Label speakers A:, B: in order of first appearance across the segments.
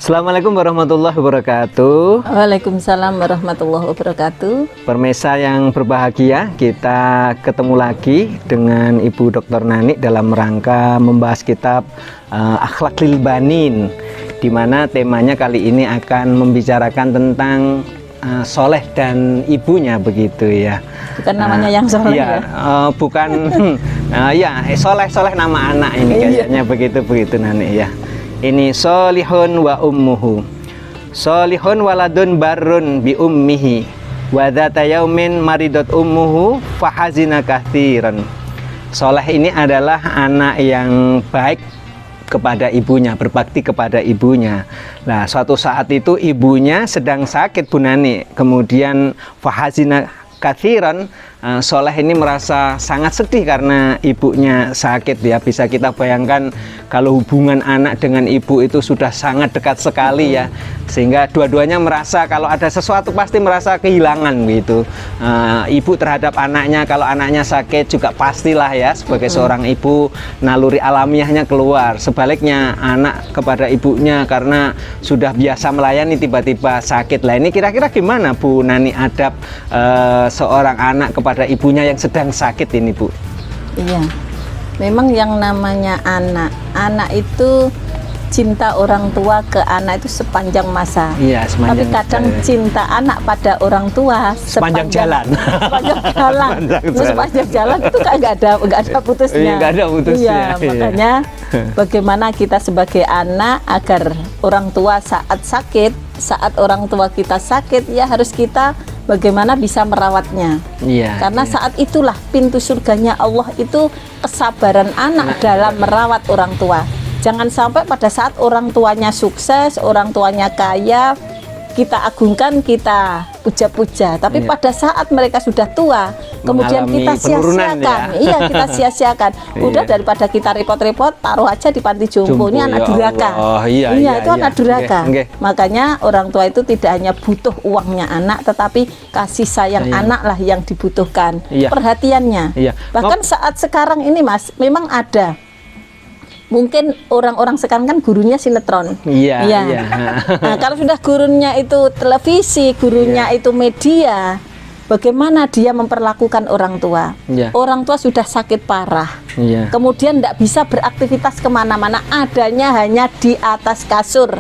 A: Assalamualaikum warahmatullahi wabarakatuh.
B: Waalaikumsalam warahmatullahi wabarakatuh.
A: Pemirsa yang berbahagia, kita ketemu lagi dengan Ibu Dr. Nani dalam rangka membahas kitab Akhlak lil Banin, di mana temanya kali ini akan membicarakan tentang soleh dan ibunya, begitu ya.
B: Bukan namanya yang soleh
A: iya,
B: ya?
A: Bukan ya, soleh nama anak ini kayaknya begitu Nani ya. Ini solihun wa ummuhu, solihun waladun barun bi ummihi, wa dzata yaumin maridot ummuhu fahazina katsiran. Soleh ini adalah anak yang baik kepada ibunya, berbakti kepada ibunya. Nah, suatu saat itu ibunya sedang sakit, Bu Nani. Kemudian fahazina katsiran, soleh ini merasa sangat sedih karena ibunya sakit ya. Bisa kita bayangkan kalau hubungan anak dengan ibu itu sudah sangat dekat sekali ya, sehingga dua-duanya merasa kalau ada sesuatu pasti merasa kehilangan gitu. Ibu terhadap anaknya, kalau anaknya sakit juga pastilah ya, sebagai seorang ibu naluri alamiahnya keluar. Sebaliknya anak kepada ibunya karena sudah biasa melayani tiba-tiba sakit. Lah ini kira-kira gimana Bu Nani adab seorang anak kepada ibunya yang sedang sakit ini, Bu?
B: Iya, memang yang namanya anak itu cinta orang tua ke anak itu sepanjang masa.
A: Iya,
B: tapi kadang cinta anak pada orang tua
A: sepanjang jalan.
B: Sepanjang jalan itu kan nggak ada putusnya.
A: Nggak ada putusnya.
B: Iya, makanya bagaimana kita sebagai anak agar orang tua saat orang tua kita sakit, ya harus kita bagaimana bisa merawatnya.
A: Iya,
B: karena saat itulah pintu surganya Allah itu kesabaran anak dalam merawat orang tua. Jangan sampai pada saat orang tuanya sukses, orang tuanya kaya, kita agungkan, kita puja-puja. Tapi pada saat mereka sudah tua, kemudian kita sia-siakan. Ya? Iya, kita sia-siakan. Udah daripada kita repot-repot, taruh aja di panti jompo. Ini anak durhaka. Iya, itu anak durhaka. Makanya orang tua itu tidak hanya butuh uangnya anak, tetapi kasih sayang anak lah yang dibutuhkan. Perhatiannya. Bahkan saat sekarang ini, Mas, memang ada. Mungkin orang-orang sekarang kan gurunya sinetron. Iya. Nah, kalau sudah gurunya itu televisi, gurunya itu media, bagaimana dia memperlakukan orang tua? Orang tua sudah sakit parah. Kemudian tidak bisa beraktivitas kemana-mana, adanya hanya di atas kasur.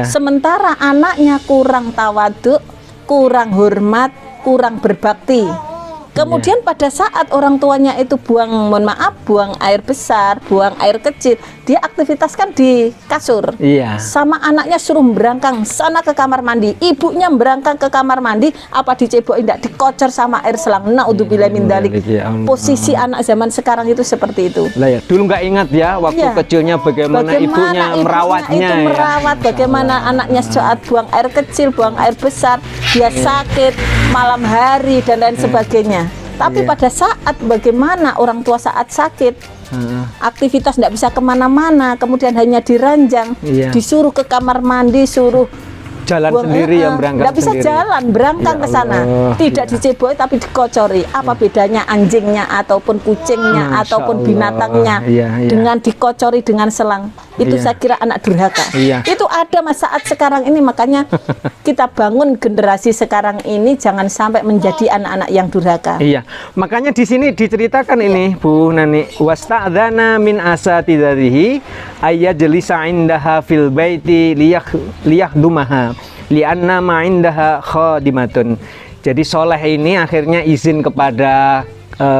B: Sementara anaknya kurang tawaduk, kurang hormat, kurang berbakti. Kemudian pada saat orang tuanya itu buang air besar, buang air kecil, dia aktivitas kan di kasur. Sama anaknya suruh berangkang sana ke kamar mandi, ibunya berangkang ke kamar mandi, apa dicebokin, tidak dikocor sama air selang. Naudzubillah min dzalik. Posisi anak zaman sekarang itu seperti itu.
A: Lah ya, dulu nggak ingat ya waktu kecilnya bagaimana ibunya merawatnya.
B: Bagaimana anaknya saat buang air kecil, buang air besar, dia sakit malam hari dan lain sebagainya. Tapi pada saat bagaimana orang tua saat sakit, aktivitas tidak bisa kemana-mana, kemudian hanya diranjang, disuruh ke kamar mandi, suruh
A: jalan sendiri yang berangkat.
B: Tidak bisa jalan, berangkat ke sana, tidak diceboi tapi dikocori. Apa bedanya anjingnya ataupun kucingnya ataupun binatangnya dengan dikocori dengan selang? Itu saya kira anak durhaka. Itu ada saat sekarang ini, makanya kita bangun generasi sekarang ini jangan sampai menjadi anak-anak yang durhaka.
A: Makanya di sini diceritakan ini Bu Nani, wasta'dzana min asatidarihi ayyajlisa indaha fil baiti liyahdumaha li'anna ma indaha khadimatun. Jadi soleh ini akhirnya izin kepada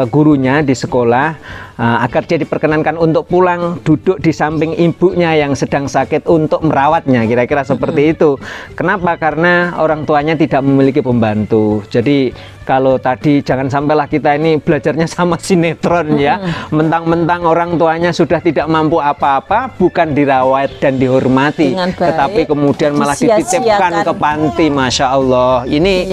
A: gurunya di sekolah agar dia diperkenankan untuk pulang duduk di samping ibunya yang sedang sakit untuk merawatnya, kira-kira seperti itu. Kenapa? Karena orang tuanya tidak memiliki pembantu. Jadi kalau tadi jangan sampailah kita ini belajarnya sama sinetron ya, mentang-mentang orang tuanya sudah tidak mampu apa-apa, bukan dirawat dan dihormati, tetapi kemudian malah dititipkan ke panti. Masya Allah, ini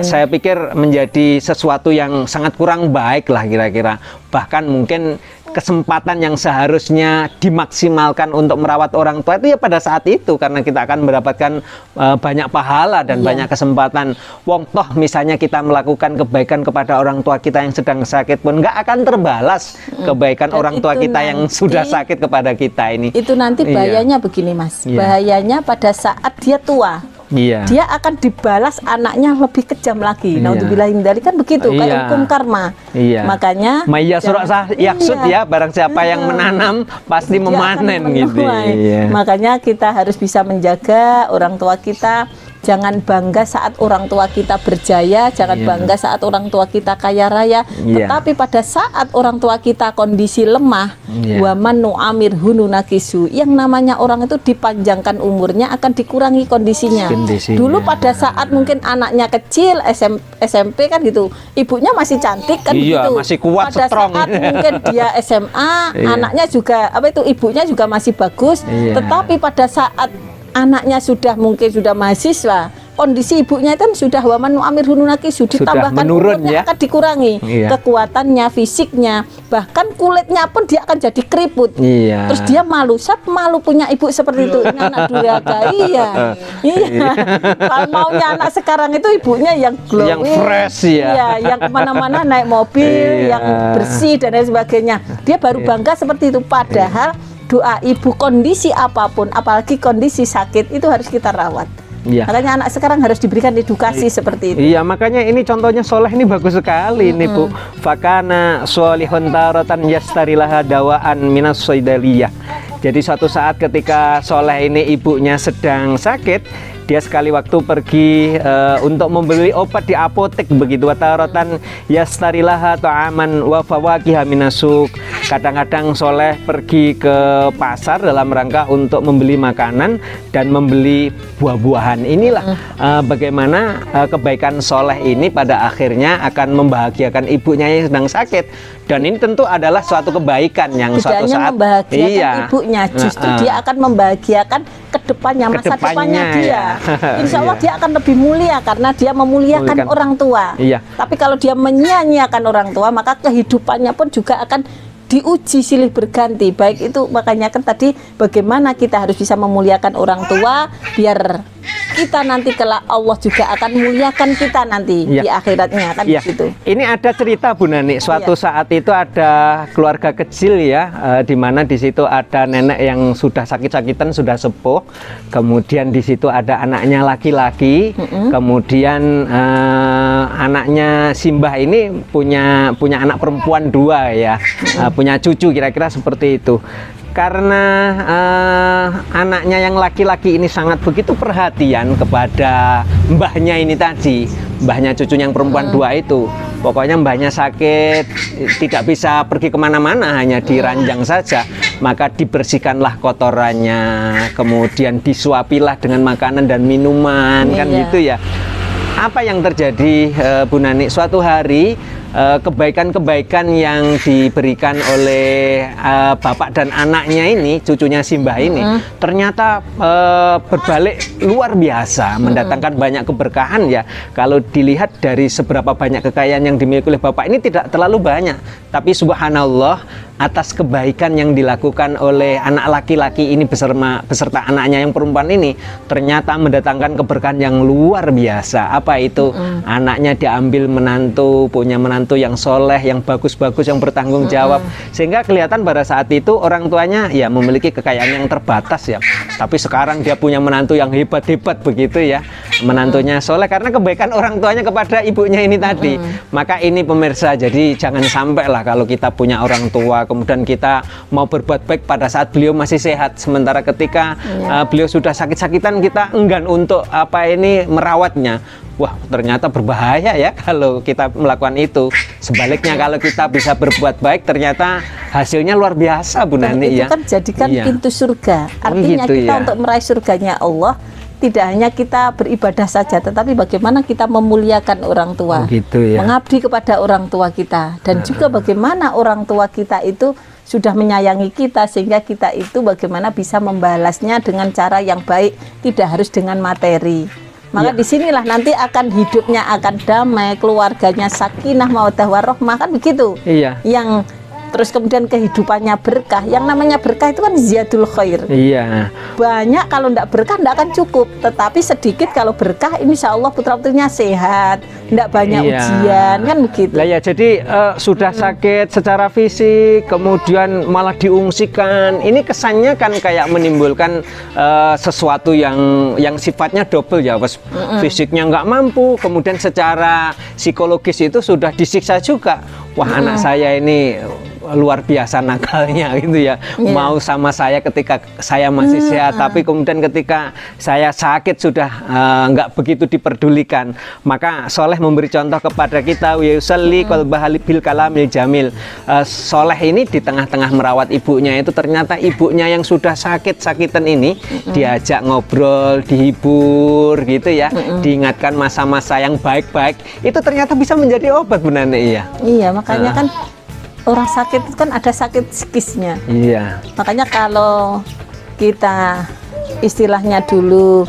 A: saya pikir menjadi sesuatu yang sangat kurang baik lah kira-kira. Bahkan mungkin kesempatan yang seharusnya dimaksimalkan untuk merawat orang tua itu ya pada saat itu, karena kita akan mendapatkan banyak pahala dan banyak kesempatan. Wong toh misalnya kita melakukan kebaikan kepada orang tua kita yang sedang sakit pun nggak akan terbalas kebaikan
B: Dan
A: orang tua
B: itu
A: kita yang
B: nanti-
A: sudah sakit kepada kita ini.
B: Itu nanti bahayanya begini Mas, bahayanya pada saat dia tua,
A: Iya.
B: dia akan dibalas anaknya lebih kejam lagi. Naudzubillahi min dzalik, kan begitu, kayak
A: Iya.
B: hukum karma.
A: Iya.
B: Makanya
A: Maya surah sah yaksud ya, barang siapa yang menanam pasti
B: dia akan
A: memanen gitu.
B: menuai.
A: Iya.
B: Makanya kita harus bisa menjaga orang tua kita. Jangan bangga saat orang tua kita berjaya, jangan bangga saat orang tua kita kaya raya.
A: Iya.
B: Tetapi pada saat orang tua kita kondisi lemah,
A: Iya.
B: waman nu'amir hununakisu, yang namanya orang itu dipanjangkan umurnya akan dikurangi kondisinya.
A: Kondisinya.
B: Dulu pada saat mungkin anaknya kecil, SMP kan gitu, ibunya masih cantik kan
A: Iya,
B: gitu.
A: masih kuat,
B: pada
A: strong.
B: saat mungkin dia SMA,
A: Iya.
B: anaknya juga ibunya juga masih bagus.
A: Iya.
B: Tetapi pada saat anaknya mungkin sudah mahasiswa, kondisi ibunya itu sudah waman nu'amir hununakisu, ditambahkan
A: menurun
B: umurnya
A: ya.
B: akan dikurangi,
A: Iya.
B: kekuatannya, fisiknya, bahkan kulitnya pun dia akan jadi keriput.
A: Iya.
B: Terus dia malu, siapa malu punya ibu seperti itu? Ini anak durhaka. Iya. Kalau maunya anak sekarang itu ibunya yang glowing,
A: Yang fresh ya.
B: Iya, yang kemana-mana naik mobil,
A: Iya.
B: yang bersih dan lain sebagainya. Dia baru bangga seperti itu. Padahal doa ibu kondisi apapun, apalagi kondisi sakit, itu harus kita rawat.
A: Iya.
B: Makanya anak sekarang harus diberikan edukasi seperti itu.
A: Iya, makanya ini contohnya soleh ini bagus sekali ini Bu. Fakana sholihun taratan yastarilaha dawaan minas soidaliyah. Jadi suatu saat ketika soleh ini ibunya sedang sakit, dia sekali waktu pergi untuk membeli obat di apotek begitu. Wataratan yastarilaha ta'aman wa fawakiha minasuk. Kadang-kadang soleh pergi ke pasar dalam rangka untuk membeli makanan dan membeli buah-buahan. Inilah bagaimana kebaikan soleh ini pada akhirnya akan membahagiakan ibunya yang sedang sakit. Dan ini tentu adalah suatu kebaikan yang
B: Tidak
A: suatu
B: hanya
A: saat
B: membahagiakan ibunya, justru dia akan membahagiakan kedepannya, masa depannya dia.
A: ya.
B: Insya Allah
A: Iya.
B: dia akan lebih mulia karena dia memuliakan
A: Memuliakan.
B: orang tua.
A: Iya.
B: Tapi kalau dia menyia-nyiakan orang tua, maka kehidupannya pun juga akan diuji silih berganti. Baik itu makanya kan tadi bagaimana kita harus bisa memuliakan orang tua biar kita nanti kelak Allah juga akan muliakan kita nanti
A: Iya.
B: di akhiratnya kan
A: Iya.
B: begitu.
A: Ini ada cerita Bu Nani. Suatu saat itu ada keluarga kecil ya, di mana di situ ada nenek yang sudah sakit-sakitan, sudah sepuh. Kemudian di situ ada anaknya laki-laki. Kemudian anaknya Simbah ini punya anak perempuan 2 ya, punya cucu kira-kira seperti itu. Karena anaknya yang laki-laki ini sangat begitu perhatian kepada mbahnya ini tadi, mbahnya cucunya yang perempuan 2 itu. Pokoknya mbahnya sakit, tidak bisa pergi kemana-mana, hanya diranjang saja. Maka dibersihkanlah kotorannya, kemudian disuapilah dengan makanan dan minuman, kan
B: Iya.
A: gitu ya. Apa yang terjadi Bu Nani? Suatu hari kebaikan-kebaikan yang diberikan oleh bapak dan anaknya ini, cucunya Simbah ini, ternyata berbalik luar biasa, mendatangkan banyak keberkahan ya. Kalau dilihat dari seberapa banyak kekayaan yang dimiliki oleh bapak ini tidak terlalu banyak, tapi subhanallah atas kebaikan yang dilakukan oleh anak laki-laki ini beserta anaknya yang perempuan ini ternyata mendatangkan keberkahan yang luar biasa. Apa itu? Anaknya diambil menantu, punya menantu yang soleh, yang bagus-bagus, yang bertanggung jawab, sehingga kelihatan pada saat itu orang tuanya ya memiliki kekayaan yang terbatas ya, tapi sekarang dia punya menantu yang hebat-hebat begitu ya, menantunya soleh karena kebaikan orang tuanya kepada ibunya ini tadi. Maka ini pemirsa, jadi jangan sampai lah kalau kita punya orang tua kemudian kita mau berbuat baik pada saat beliau masih sehat, sementara ketika beliau sudah sakit-sakitan kita enggan untuk merawatnya. Wah, ternyata berbahaya ya kalau kita melakukan itu. Sebaliknya kalau kita bisa berbuat baik, ternyata hasilnya luar biasa Bu
B: Dan
A: Nani
B: itu
A: ya.
B: kan jadikan
A: Iya.
B: pintu surga. Artinya
A: gitu
B: kita
A: ya.
B: untuk meraih surganya Allah tidak hanya kita beribadah saja, tetapi bagaimana kita memuliakan orang tua,
A: Gitu ya.
B: mengabdi kepada orang tua kita, dan juga bagaimana orang tua kita itu sudah menyayangi kita sehingga kita itu bagaimana bisa membalasnya dengan cara yang baik, tidak harus dengan materi. Maka
A: Ya.
B: disinilah nanti akan hidupnya akan damai, keluarganya sakinah mawaddah warahmah, kan begitu.
A: Iya.
B: Yang terus kemudian kehidupannya berkah. Yang namanya berkah itu kan ziyadul khair.
A: Iya.
B: Banyak kalau ndak berkah ndak akan cukup, tetapi sedikit kalau berkah insya Allah putra-putrinya sehat, ndak banyak
A: Iya.
B: ujian, kan begitu.
A: Lah ya, jadi sudah sakit secara fisik, kemudian malah diungsikan. Ini kesannya kan kayak menimbulkan sesuatu yang sifatnya double ya, Mas. Fisiknya nggak mampu, kemudian secara psikologis itu sudah disiksa juga. Wah, anak saya ini luar biasa nakalnya gitu ya.
B: Iya.
A: Mau sama saya ketika saya masih sehat, tapi kemudian ketika saya sakit sudah nggak begitu diperdulikan. Maka Soleh memberi contoh kepada kita, yusalli qalbaha bil kalamil jamil. Soleh ini di tengah-tengah merawat ibunya itu ternyata ibunya yang sudah sakit-sakitan ini diajak ngobrol, dihibur gitu ya, diingatkan masa-masa yang baik-baik. Itu ternyata bisa menjadi obat, Bu Nani ya.
B: Iya, makanya kan orang sakit itu kan ada sakit psikisnya.
A: Iya.
B: Makanya kalau kita istilahnya dulu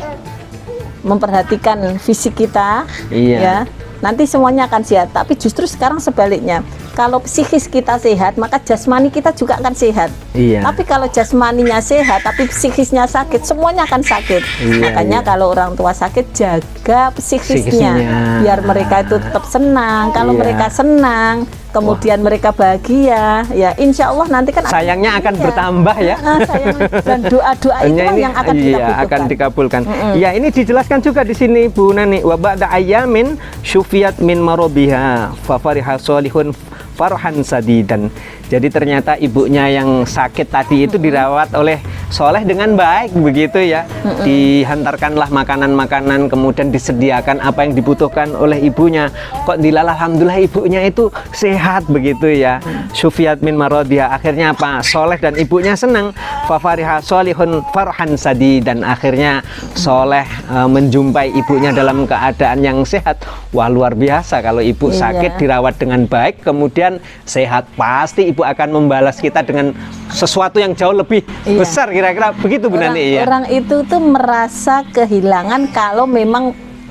B: memperhatikan fisik kita,
A: Iya.
B: ya, nanti semuanya akan sehat. Tapi justru sekarang sebaliknya, kalau psikis kita sehat, maka jasmani kita juga akan sehat.
A: Iya.
B: Tapi kalau jasmaninya sehat, tapi psikisnya sakit, semuanya akan sakit.
A: Iya,
B: Makanya
A: iya.
B: kalau orang tua sakit, jaga psikisnya,
A: Psikisnya.
B: biar mereka itu tetap senang. Kalau
A: Iya.
B: mereka senang, kemudian mereka bahagia, ya insya Allah nanti kan
A: Sayangnya akan
B: Iya.
A: bertambah ya.
B: Sayang. Dan doa-doa itu
A: Hanya
B: kan
A: ini,
B: yang akan
A: iya,
B: kita
A: akan
B: butuhkan.
A: dikabulkan. Ya, ini dijelaskan juga di sini, Bu Nani. Wa ba'da ayyamin syufiyat min marobiha fa fariha sholihun farhan sadidan. Jadi ternyata ibunya yang sakit tadi itu dirawat oleh Soleh dengan baik begitu ya. Dihantarkanlah makanan-makanan, kemudian disediakan apa yang dibutuhkan oleh ibunya. Kok dilala, alhamdulillah ibunya itu sehat begitu ya. Syufiyat min marodiha. Akhirnya apa? Soleh dan ibunya senang. Fafariha solihun farhan sadi. Dan akhirnya Soleh menjumpai ibunya dalam keadaan yang sehat. Wah, luar biasa kalau ibu
B: Iya.
A: sakit dirawat dengan baik kemudian sehat, pasti ibu akan membalas kita dengan sesuatu yang jauh lebih
B: Iya.
A: besar, kira-kira begitu, Bu Nani ya.
B: Orang itu tuh merasa kehilangan kalau memang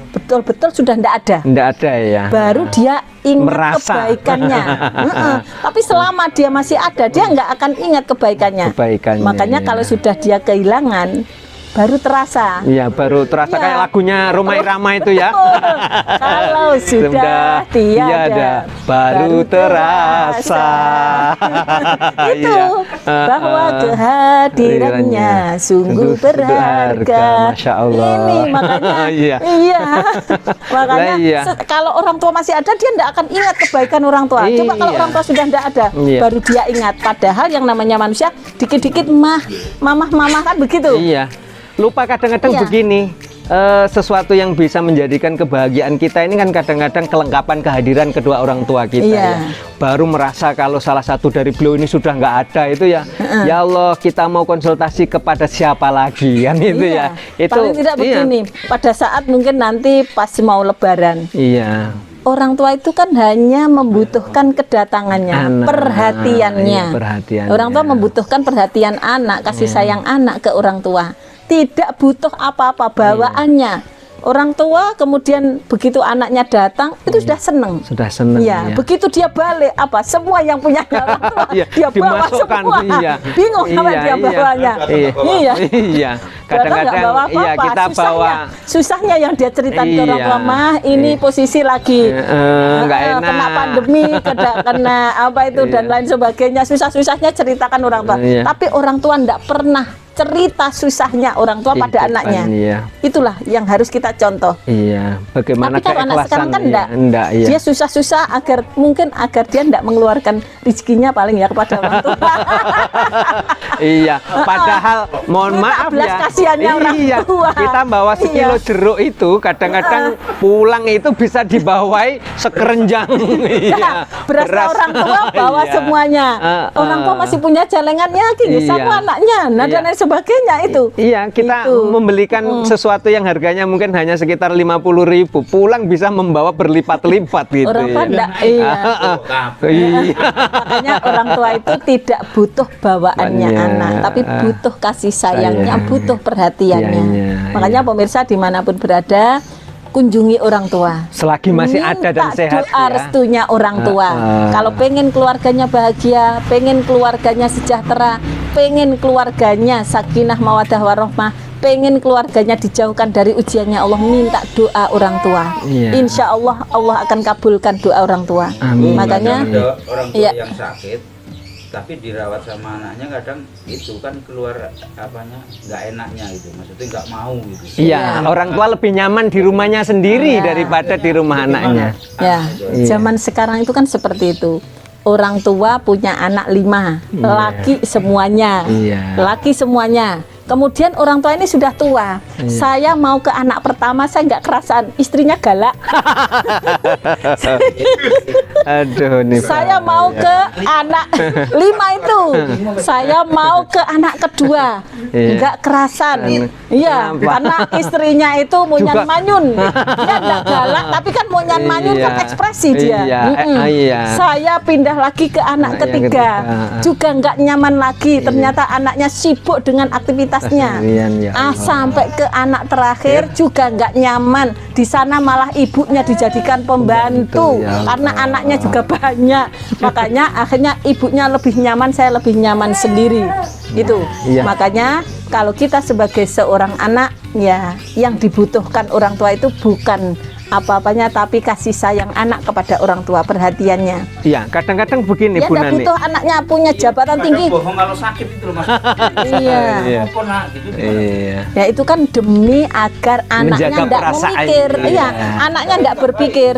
B: betul-betul sudah tidak ada.
A: Tidak ada ya.
B: Baru dia ingat
A: Merasa.
B: kebaikannya. Tapi selama dia masih ada, dia nggak akan ingat kebaikannya.
A: Kebaikannya,
B: Makanya
A: iya.
B: kalau sudah dia kehilangan, baru terasa.
A: Iya, baru terasa
B: Iya.
A: kayak lagunya Roma Irama itu ya.
B: Kalau sudah tiada,
A: baru terasa.
B: Itu
A: Iya.
B: bahwa kehadirannya sungguh berharga.
A: Masya Allah.
B: Ini makanya,
A: Iya.
B: iya. Makanya
A: Lah, iya.
B: kalau orang tua masih ada, dia tidak akan ingat kebaikan orang tua. Coba kalau
A: Iya.
B: orang tua sudah tidak ada,
A: Iya.
B: baru dia ingat. Padahal yang namanya manusia dikit-dikit mamah kan begitu.
A: Iya. Lupa kadang-kadang
B: Iya.
A: begini. Sesuatu yang bisa menjadikan kebahagiaan kita ini kan kadang-kadang kelengkapan kehadiran kedua orang tua kita
B: Iya.
A: ya. Baru merasa kalau salah satu dari beliau ini sudah nggak ada itu ya. Ya Allah, kita mau konsultasi kepada siapa lagi kan itu
B: Iya.
A: ya. Itu
B: Paling tidak
A: iya.
B: begini, pada saat mungkin nanti pas mau lebaran,
A: Iya.
B: orang tua itu kan hanya membutuhkan kedatangannya,
A: Anak.
B: perhatiannya.
A: Iya, perhatiannya.
B: Orang tua membutuhkan perhatian anak, kasih sayang anak ke orang tua. Tidak butuh apa-apa bawaannya. Orang tua kemudian begitu anaknya datang itu sudah seneng.
A: Sudah seneng
B: Iya,
A: ya.
B: begitu dia balik apa semua yang punya orang tua
A: Iya,
B: dia bawa
A: dimasukkan,
B: semua.
A: iya.
B: Bingung apa
A: Iya,
B: dia
A: iya.
B: bawanya.
A: Iya.
B: Iya.
A: Iya.
B: Padahal nggak
A: Kadang-kadang
B: bawa
A: iya
B: apa-apa.
A: kita bawa
B: susahnya yang dia ceritakan ke orang
A: Iya.
B: tua, mah ini posisi lagi
A: nggak enak.
B: kena pandemi, kena apa itu dan lain sebagainya, susah-susahnya ceritakan orang tua.
A: Iya.
B: Tapi orang tua enggak pernah cerita susahnya orang tua pada
A: Kehidupan,
B: anaknya.
A: iya.
B: Itulah yang harus kita contoh.
A: Iya, bagaimana
B: Tapi kalau anak
A: keikhlasan
B: sekarang kan
A: iya. Enggak, iya.
B: Dia susah-susah agar dia enggak mengeluarkan rezekinya paling ya kepada orang tua.
A: Iya, padahal mohon
B: Minta
A: maaf
B: belas
A: ya.
B: kasihannya orang
A: Iya,
B: tua.
A: kita bawa sekilo
B: Iya.
A: jeruk itu kadang-kadang pulang itu bisa dibawai sekerenjang. Iya.
B: Nah, berasnya orang tua bawa
A: Iya.
B: semuanya. Orang tua masih punya celengannya gini
A: Iya.
B: sama anaknya, nah dan
A: Iya.
B: lain sebagainya itu.
A: Iya, kita
B: Itu.
A: membelikan sesuatu yang harganya mungkin hanya sekitar 50.000, pulang bisa membawa berlipat-lipat gitu.
B: Orang tua
A: ya.
B: enggak, iya.
A: Iya.
B: Makanya orang tua itu tidak butuh bawaannya
A: Banyak.
B: anak, tapi butuh kasih sayangnya,
A: Sayang.
B: butuh perhatiannya.
A: Iya, iya,
B: Makanya pemirsa dimanapun berada, kunjungi orang tua.
A: Selagi masih ada dan
B: Minta
A: sehat
B: doa
A: ya.
B: restunya orang tua. Kalau pengen keluarganya bahagia, pengen keluarganya sejahtera, pengen keluarganya sakinah mawaddah warahmah, pengen keluarganya dijauhkan dari ujiannya Allah, minta doa orang tua.
A: Iya.
B: Insya Allah Allah akan kabulkan doa orang tua.
A: Amin.
B: Makanya
C: Ada orang tua
B: iya.
C: yang sakit tapi dirawat sama anaknya, kadang itu kan keluar apanya nggak enaknya gitu, maksudnya nggak mau gitu.
A: Iya, orang tua lebih nyaman di rumahnya sendiri daripada di rumah anaknya.
B: ya,
A: Iya.
B: zaman sekarang itu kan seperti itu. Orang tua punya anak 5, laki semuanya,
A: Iya.
B: laki semuanya. Kemudian orang tua ini sudah tua. Saya mau ke anak pertama, saya nggak kerasan, istrinya galak.
A: Aduh nih.
B: Saya mau ke anak 5 itu, saya mau ke anak kedua,
A: Iya.
B: nggak kerasan. Iya,
A: Kenapa?
B: karena istrinya itu munyan
A: Juga-
B: manyun, dia nggak galak, tapi kan munyan manyun kan
A: Iya.
B: ekspresi dia.
A: Iya,
B: Mm-mm.
A: iya.
B: Saya pindah lagi ke anak
A: Anak yang
B: ketiga,
A: ketiga.
B: juga nggak nyaman lagi. Ternyata anaknya sibuk dengan aktivitasnya.
A: Kasihan, ya Allah.
B: Sampai ke anak terakhir juga nggak nyaman. Di sana malah ibunya dijadikan pembantu,
A: Ya Allah.
B: karena anaknya juga banyak. Makanya akhirnya ibunya lebih nyaman, saya lebih nyaman sendiri. Itu.
A: Iya.
B: Makanya kalau kita sebagai seorang anak, ya yang dibutuhkan orang tua itu bukan apa-apanya, tapi kasih sayang anak kepada orang tua, perhatiannya.
A: Iya, kadang-kadang begini
B: Ya
A: Bu
B: nggak
A: Nani.
B: butuh anaknya punya jabatan
C: Kadang
B: tinggi.
C: bohong kalau sakit itu loh mas.
B: Iya.
A: Iya.
C: Apa nak gitu.
A: Iya.
B: Ya itu kan demi agar anaknya
A: Menjaga
B: tidak
A: perasaan.
B: memikir,
A: Iya.
B: iya, anaknya tidak berpikir,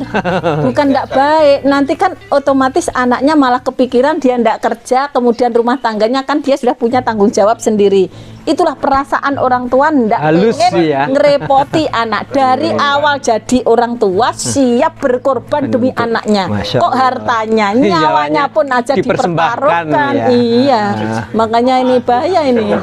B: bukan tidak baik. Nanti kan otomatis anaknya malah kepikiran, dia tidak kerja, kemudian rumah tangganya kan dia sudah punya tanggung jawab sendiri. Itulah perasaan orang tua, tidak
A: Halus
B: pengen
A: ya.
B: ngerepoti anak. Dari awal jadi orang tua siap berkorban demi
A: Untuk-
B: anaknya.
A: Masya
B: Kok
A: Allah.
B: hartanya,
A: Nyawanya
B: nyawanya pun aja
A: dipersembahkan,
B: dipertaruhkan.
A: ya.
B: Iya, makanya ini bahaya ini. Iya.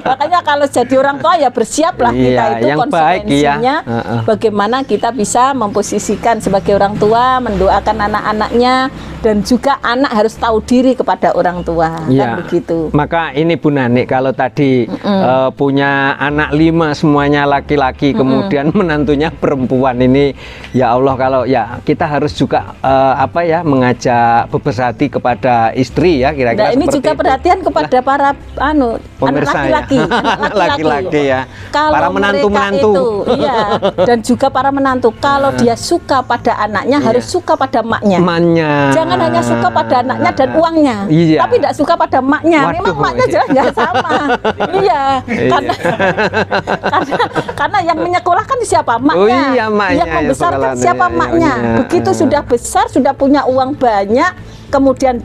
B: Makanya kalau jadi orang tua ya bersiaplah kita
A: Iya,
B: itu
A: yang baik,
B: konsekuensinya.
A: iya. Heeh.
B: Bagaimana kita bisa memposisikan sebagai orang tua, mendoakan anak-anaknya, dan juga anak harus tahu diri kepada orang tua.
A: Iya.
B: Kan begitu.
A: Maka ini Bu Nani, kalau tadi punya anak 5 semuanya laki-laki, kemudian menantunya perempuan, ini ya Allah, kalau ya kita harus juga apa ya, mengajak berbesar hati kepada istri ya, kira-kira
B: Nah, ini
A: seperti
B: juga
A: itu.
B: perhatian kepada para anak
A: Pemirsa ya.
B: laki-laki, anak
A: Laki-laki ya.
B: Kalau
A: Para
B: mereka
A: menantu-menantu.
B: itu, iya, dan juga para menantu, kalau dia suka pada anaknya harus suka pada maknya.
A: Emaknya.
B: Jangan hanya suka pada anaknya dan uangnya,
A: Iya.
B: tapi tidak suka pada maknya.
A: Waduh,
B: Memang maknya
A: iya.
B: jelas nggak sama. Iya, karena, karena yang menyekolahkan siapa? Maknya.
A: Oh iya, maknya
B: Yang
A: ya,
B: membesarkan
A: bakalan,
B: siapa?
A: iya,
B: Maknya.
A: iya.
B: Begitu sudah besar, sudah punya uang banyak, kemudian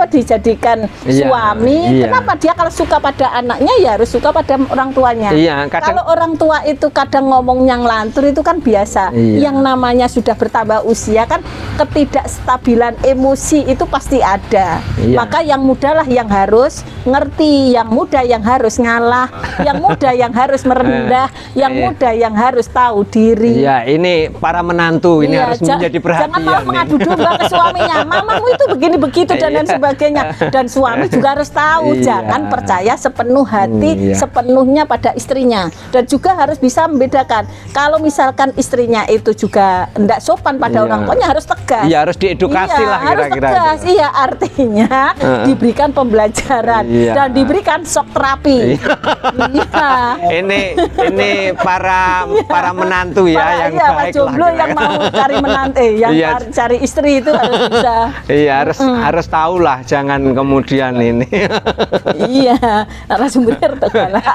B: dijadikan
A: Iya,
B: suami.
A: iya.
B: Kenapa dia kalau suka pada anaknya ya harus suka pada orang tuanya?
A: Iya, kadang-
B: Kalau orang tua itu kadang ngomongnya ngelantur itu kan biasa.
A: Iya.
B: Yang namanya sudah bertambah usia kan, ketidakstabilan emosi itu pasti ada.
A: Iya.
B: Maka yang muda lah yang harus ngerti, yang muda yang harus ngalah, yang muda yang harus merendah, yang
A: Iya.
B: muda yang harus tahu diri.
A: Iya, ini para menantu ini
B: Iya,
A: harus menjadi perhatian
B: jangan malah
A: nih.
B: mengadu domba ke suaminya, mamamu itu begini begitu dan lain
A: Iya.
B: sebagainya. Dan suami juga harus tahu,
A: Iya.
B: jangan percaya sepenuh hati,
A: Iya.
B: sepenuhnya pada istrinya. Dan juga harus bisa membedakan. Kalau misalkan istrinya itu juga tidak sopan pada
A: Iya.
B: orang tuanya, harus tegas.
A: Iya, harus diedukasi
B: Iya,
A: lah
B: harus
A: kira-kira.
B: tegas. Iya, artinya diberikan pembelajaran
A: Iya.
B: dan diberikan shock terapi. Iya.
A: Ini para menantu ya
B: Para-
A: yang
B: iya, Pak
A: baik
B: jomblo
A: lah,
B: yang
A: kira-kira.
B: mau cari menantu, yang
A: Iya.
B: cari istri itu harus bisa.
A: Iya, harus tahu lah, jangan kemudian ini.
B: Iya, narasumbernya rada galak.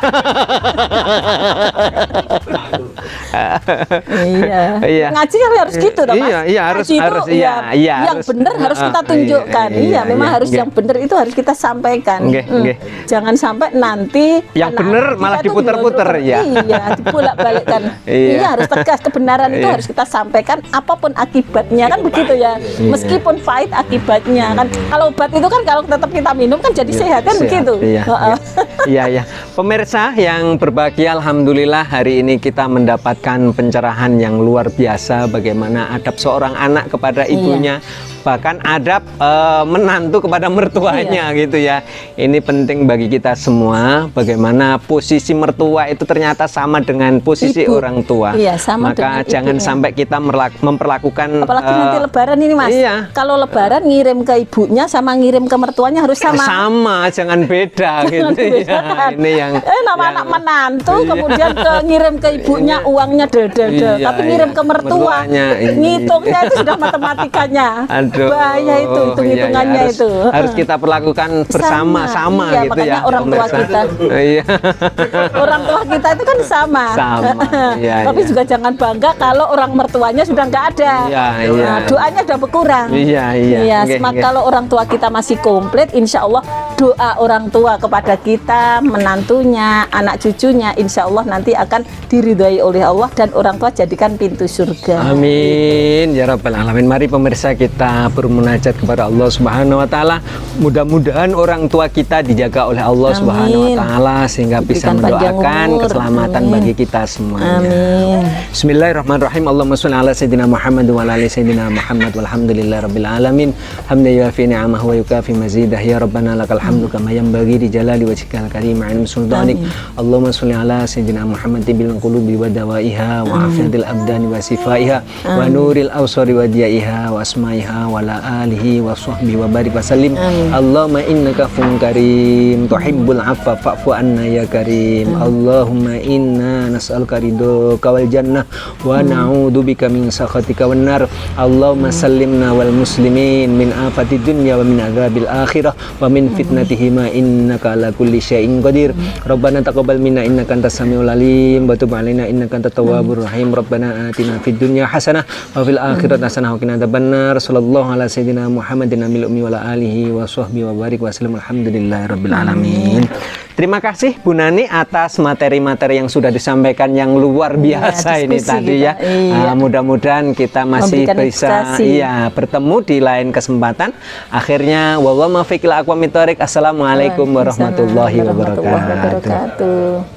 B: Iya.
A: Iya.
B: Ngaji kan harus gitu toh, Mas.
A: Iya, iya, harus-
B: Ngaji itu
A: harus, iya, iya,
B: yang
A: harus.
B: benar harus kita tunjukkan.
A: Iya,
B: Iya, memang
A: iya,
B: harus
A: nggih.
B: yang benar itu harus kita sampaikan.
A: Nggih, nggih.
B: Jangan sampai nanti
A: Yang
B: anak-anak
A: benar
B: kita
A: malah
B: itu
A: diputer-puter, ya.
B: Iya, dibolak-balikkan.
A: Iya.
B: Iya, harus tegas, kebenaran itu
A: Iya.
B: harus kita sampaikan apapun akibatnya kan begitu ya. Meskipun pahit akibatnya kan. Kalau obat itu kan kalau tetap kita minum kan jadi sehat kan
A: Sehat,
B: begitu.
A: Iya,
B: Heeh.
A: iya, iya. Pemirsa yang berbahagia, alhamdulillah hari ini kita mendapatkan pencerahan yang luar biasa bagaimana adab seorang anak kepada ibunya. bahkan adab menantu kepada mertuanya gitu ya. Ini penting bagi kita semua, bagaimana posisi mertua itu ternyata sama dengan posisi
B: Ibu.
A: orang tua.
B: Iya, sama
A: Maka
B: dengan
A: jangan
B: ibunya.
A: sampai kita memperlakukan
B: Apalagi nanti lebaran ini Mas.
A: iya.
B: Kalau lebaran ngirim ke ibunya sama ngirim ke mertuanya harus sama.
A: sama, jangan beda gitu ya. Ini yang
B: nama anak menantu kemudian ngirim ke ibunya uangnya
A: Iya,
B: tapi ngirim ke mertua
A: mertuanya, iya.
B: ngitungnya itu sudah matematikanya.
A: Aduh,
B: Bahaya itu
A: iya,
B: hitung-hitungannya
A: iya,
B: itu.
A: harus kita perlakukan bersama-sama
B: Iya,
A: gitu
B: makanya
A: ya.
B: orang tua
A: pemirsa.
B: kita.
A: Iya.
B: Orang tua kita itu kan sama.
A: Sama, iya,
B: Tapi
A: iya.
B: juga jangan bangga kalau orang mertuanya sudah nggak ada.
A: Iya, iya.
B: Nah, doanya udah berkurang.
A: Iya, iya. Nggih, nggih.
B: Kalau orang tua kita masih komplit, insya Allah doa orang tua kepada kita, menantunya, anak cucunya, insya Allah nanti akan diridhai oleh Allah dan orang tua jadikan pintu surga.
A: Amin ya rabbal alamin. Mari pemirsa kita bermunajat kepada Allah Subhanahu wa taala. Mudah-mudahan orang tua kita dijaga oleh Allah
B: Amin.
A: Subhanahu wa taala sehingga bisa
B: Diberikan panjang
A: mendoakan
B: umur.
A: keselamatan
B: Amin.
A: bagi kita semuanya.
B: Amin.
A: Bismillahirrahmanirrahim. Allahumma shalli ala sayyidina Muhammad wa ala ali sayyidina Muhammad walhamdulillahi rabbil alamin. Hamdan yuafi ni'amahu wa yukafi mazidah. Ya rabbana lakal hamdu kama yanbaghi li jalali wajhikal karim 'ala sultanik. Allahumma shalli ala sayyidina Muhammad bil qulubi wa dawaiha wa afiyatil abdani wa sifaiha wa nuril awsari wa diyaiha wa asmaiha wa la alihi wa sahbihi wa barik wa sallim. Allahumma innaka afuwwun karim tuhibbul afwa fa'fu anna ya karim. Allahumma inna nas'aluka ridhoka wal jannah wa na'udzubika min sakhatika wan nar. Allahumma sallimna wal muslimin min afati dunya wa min adzabil akhirah wa min fitnatihima innaka ala kulli syai'in qadir. Rabbana taqabbal minna innaka antas samiul alim wa tub alaina innaka antat tawwabur rahim. Rabbana atina fid dunya hasanah wa fil akhirati hasanah wa qina adzabannar. Sallallahu ala sayyidina Muhammadin nabiyil ummi wa ala alihi wa sahbihi wa barik wa sallam. Alhamdulillahirabbil alamin. Terima kasih Bu Nani atas materi-materi yang sudah disampaikan yang luar biasa ini
B: diskusi
A: tadi
B: kita.
A: ya.
B: Iya.
A: Mudah-mudahan kita masih
B: Memberikan
A: bisa
B: inspirasi.
A: bertemu di lain kesempatan. Akhirnya wallahu muwaffiq ila aqwamit thoriq. Assalamualaikum warahmatullahi wabarakatuh.
B: wabarakatuh.